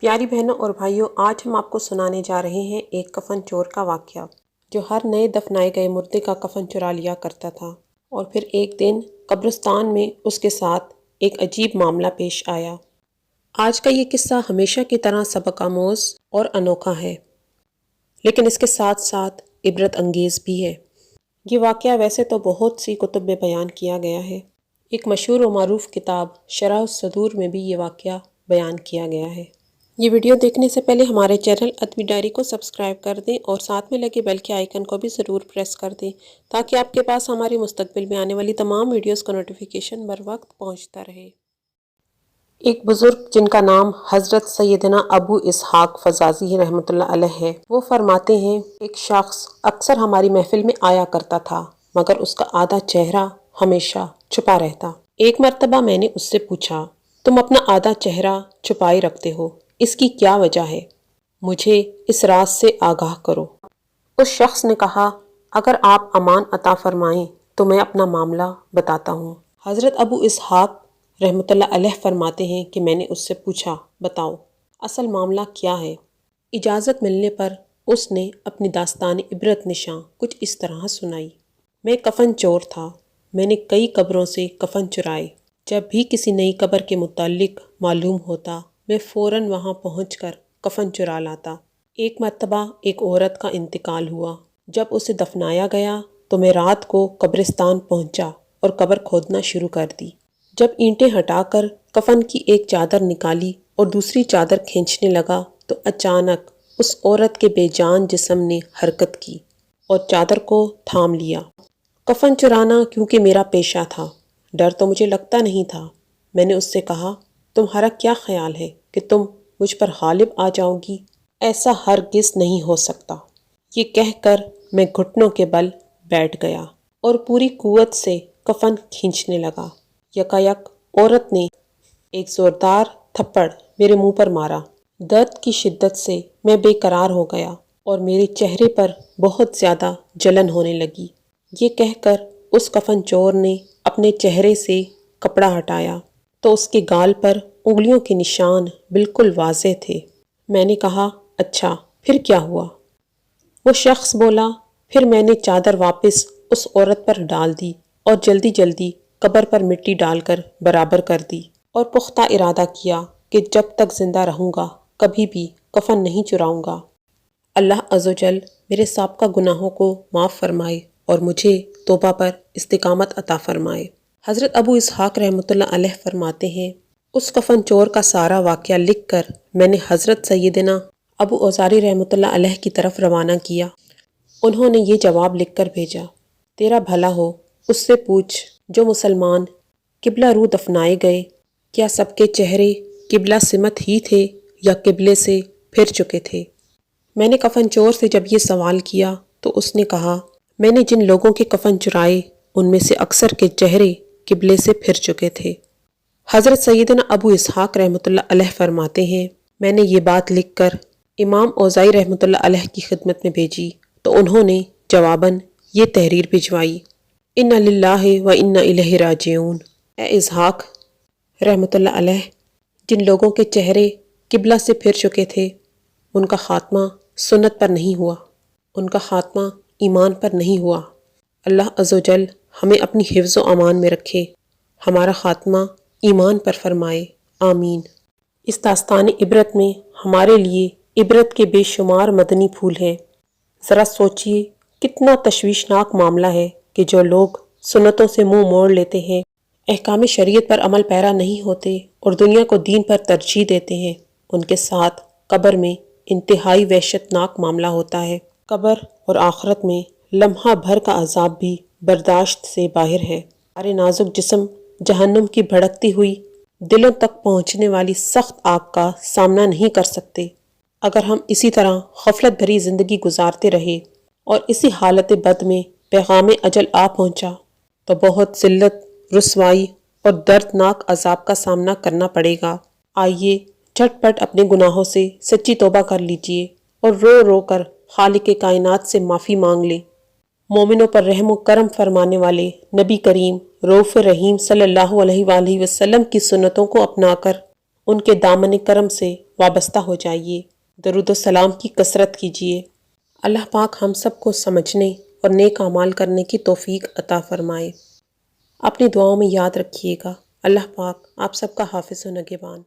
پیاری بہنوں اور بھائیوں، آج ہم آپ کو سنانے جا رہے ہیں ایک کفن چور کا واقعہ جو ہر نئے دفنائے گئے مردے کا کفن چرا لیا کرتا تھا، اور پھر ایک دن قبرستان میں اس کے ساتھ ایک عجیب معاملہ پیش آیا۔ آج کا یہ قصہ ہمیشہ کی طرح سبق آموز اور انوکھا ہے، لیکن اس کے ساتھ ساتھ عبرت انگیز بھی ہے۔ یہ واقعہ ویسے تو بہت سی کتب میں بیان کیا گیا ہے۔ ایک مشہور و معروف کتاب شرح الصدور میں بھی یہ واقعہ بیان کیا گیا ہے۔ یہ ویڈیو دیکھنے سے پہلے ہمارے چینل ادبی ڈائری کو سبسکرائب کر دیں اور ساتھ میں لگے بیل کے آئیکن کو بھی ضرور پریس کر دیں تاکہ آپ کے پاس ہماری مستقبل میں آنے والی تمام ویڈیوز کا نوٹیفیکیشن بر وقت پہنچتا رہے۔ ایک بزرگ جن کا نام حضرت سیدنا ابو اسحاق فزازی رحمۃ اللہ علیہ ہے، وہ فرماتے ہیں، ایک شخص اکثر ہماری محفل میں آیا کرتا تھا مگر اس کا آدھا چہرہ ہمیشہ چھپا رہتا۔ ایک مرتبہ میں نے اس سے پوچھا، تم اپنا آدھا چہرہ چھپائے رکھتے ہو، اس کی کیا وجہ ہے؟ مجھے اس راز سے آگاہ کرو۔ اس شخص نے کہا، اگر آپ امان عطا فرمائیں تو میں اپنا معاملہ بتاتا ہوں۔ حضرت ابو اسحاق رحمۃ اللہ علیہ فرماتے ہیں کہ میں نے اس سے پوچھا، بتاؤ اصل معاملہ کیا ہے؟ اجازت ملنے پر اس نے اپنی داستان عبرت نشاں کچھ اس طرح سنائی۔ میں کفن چور تھا، میں نے کئی قبروں سے کفن چرائے۔ جب بھی کسی نئی قبر کے متعلق معلوم ہوتا میں فوراً وہاں پہنچ کر کفن چرا لاتا۔ ایک مرتبہ ایک عورت کا انتقال ہوا۔ جب اسے دفنایا گیا تو میں رات کو قبرستان پہنچا اور قبر کھودنا شروع کر دی۔ جب اینٹیں ہٹا کر کفن کی ایک چادر نکالی اور دوسری چادر کھینچنے لگا تو اچانک اس عورت کے بے جان جسم نے حرکت کی اور چادر کو تھام لیا۔ کفن چرانا کیونکہ میرا پیشہ تھا، ڈر تو مجھے لگتا نہیں تھا۔ میں نے اس سے کہا، تمہارا کیا خیال ہے کہ تم مجھ پر غالب آ جاؤ گی؟ ایسا ہرگز نہیں ہو سکتا۔ یہ کہہ کر میں گھٹنوں کے بل بیٹھ گیا اور پوری قوت سے کفن کھینچنے لگا۔ یکایک عورت نے ایک زوردار تھپڑ میرے منہ پر مارا۔ درد کی شدت سے میں بے قرار ہو گیا اور میرے چہرے پر بہت زیادہ جلن ہونے لگی۔ یہ کہہ کر اس کفن چور نے اپنے چہرے سے کپڑا ہٹایا تو اس کے گال پر انگلیوں کے نشان بالکل واضح تھے۔ میں نے کہا، اچھا پھر کیا ہوا؟ وہ شخص بولا، پھر میں نے چادر واپس اس عورت پر ڈال دی اور جلدی جلدی قبر پر مٹی ڈال کر برابر کر دی اور پختہ ارادہ کیا کہ جب تک زندہ رہوں گا کبھی بھی کفن نہیں چراؤں گا۔ اللہ عزوجل میرے سابقہ گناہوں کو معاف فرمائے اور مجھے توبہ پر استقامت عطا فرمائے۔ حضرت ابو اسحاق رحمۃ اللہ علیہ فرماتے ہیں، اس کفن چور کا سارا واقعہ لکھ کر میں نے حضرت سیدنا ابو اوزاری رحمۃ اللہ علیہ کی طرف روانہ کیا۔ انہوں نے یہ جواب لکھ کر بھیجا، تیرا بھلا ہو، اس سے پوچھ جو مسلمان قبلہ رو دفنائے گئے، کیا سب کے چہرے قبلہ سمت ہی تھے یا قبلے سے پھر چکے تھے؟ میں نے کفن چور سے جب یہ سوال کیا تو اس نے کہا، میں نے جن لوگوں کے کفن چرائے ان میں سے اکثر کے چہرے قبلے سے پھر چکے تھے۔ حضرت سیدنا ابو اسحاق رحمۃ اللہ علیہ فرماتے ہیں، میں نے یہ بات لکھ کر امام اوزائی رحمۃ اللہ علیہ کی خدمت میں بھیجی تو انہوں نے جواباً یہ تحریر بھجوائی، انا للہ و انا الیہ راجعون۔ اے اسحاق رحمۃ اللہ علیہ، جن لوگوں کے چہرے قبلہ سے پھر چکے تھے ان کا خاتمہ سنت پر نہیں ہوا، ان کا خاتمہ ایمان پر نہیں ہوا۔ اللہ عزوجل ہمیں اپنی حفظ و امان میں رکھے، ہمارا خاتمہ ایمان پر فرمائے، آمین۔ اس داستان عبرت میں ہمارے لیے عبرت کے بے شمار مدنی پھول ہیں۔ ذرا سوچئے کتنا تشویشناک معاملہ ہے کہ جو لوگ سنتوں سے منہ موڑ لیتے ہیں، احکام شریعت پر عمل پیرا نہیں ہوتے اور دنیا کو دین پر ترجیح دیتے ہیں، ان کے ساتھ قبر میں انتہائی وحشت ناک معاملہ ہوتا ہے۔ قبر اور آخرت میں لمحہ بھر کا عذاب بھی برداشت سے باہر ہے۔ ہمارے نازک جسم جہنم کی بھڑکتی ہوئی دلوں تک پہنچنے والی سخت آگ کا سامنا نہیں کر سکتے۔ اگر ہم اسی طرح غفلت بھری زندگی گزارتے رہے اور اسی حالت بد میں پیغام اجل آ پہنچا تو بہت ذلت، رسوائی اور دردناک عذاب کا سامنا کرنا پڑے گا۔ آئیے جھٹ پٹ اپنے گناہوں سے سچی توبہ کر لیجئے اور رو رو کر خالق کائنات سے معافی مانگ لیں۔ مومنوں پر رحم و کرم فرمانے والے نبی کریم رؤوف رحیم صلی اللہ علیہ وآلہ وسلم کی سنتوں کو اپنا کر ان کے دامن کرم سے وابستہ ہو جائیے، درود و سلام کی کثرت کیجیے۔ اللہ پاک ہم سب کو سمجھنے اور نیک اعمال کرنے کی توفیق عطا فرمائے۔ اپنی دعاؤں میں یاد رکھیے گا۔ اللہ پاک آپ سب کا حافظ و نگہبان۔